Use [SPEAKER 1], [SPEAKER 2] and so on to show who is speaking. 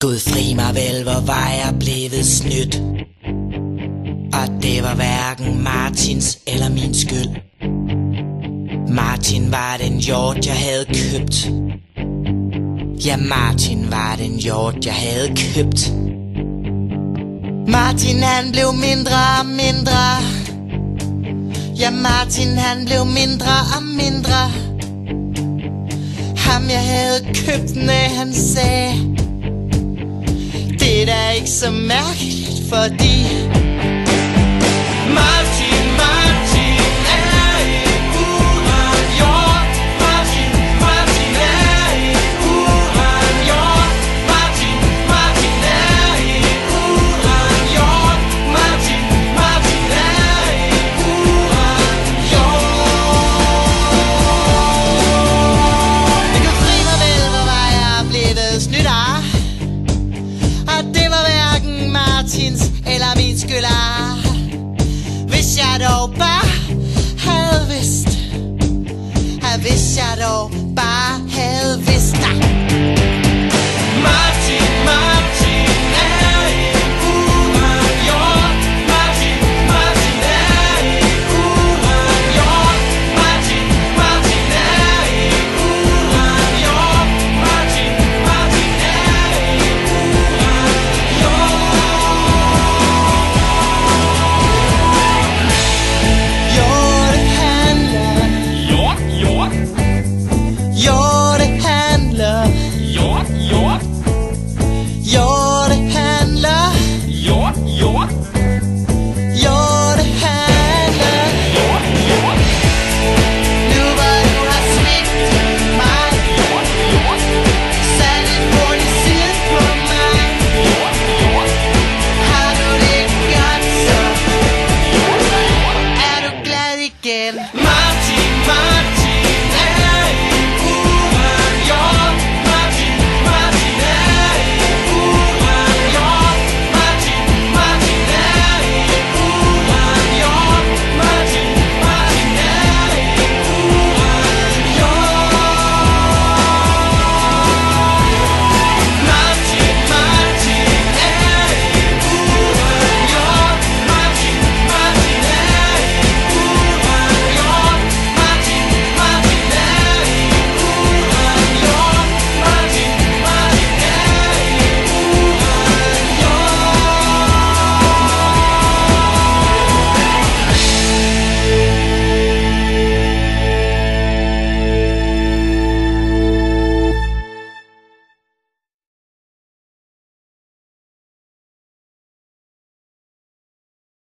[SPEAKER 1] Gud fri mig vel, hvor var jeg blevet snydt. Og det var hverken Martins eller min skyld. Martin var den hjort, jeg havde købt. Ja, Martin var den hjort, jeg havde købt. Martin han blev mindre og mindre. Ja, Martin han blev mindre og mindre. Ham jeg havde købt, han sagde: det er da ikke så mærkeligt, fordi Martin er en uren hjort. Martin er en uren hjort. Martin er en uren hjort. Martin er en uren hjort. Det kan fri mig vel, hvor var jeg blevet snydt af. Og det var hverken Martins eller min skyld. Hvis jeg dog bare havde vidst. Hvis jeg dog bare havde vidst.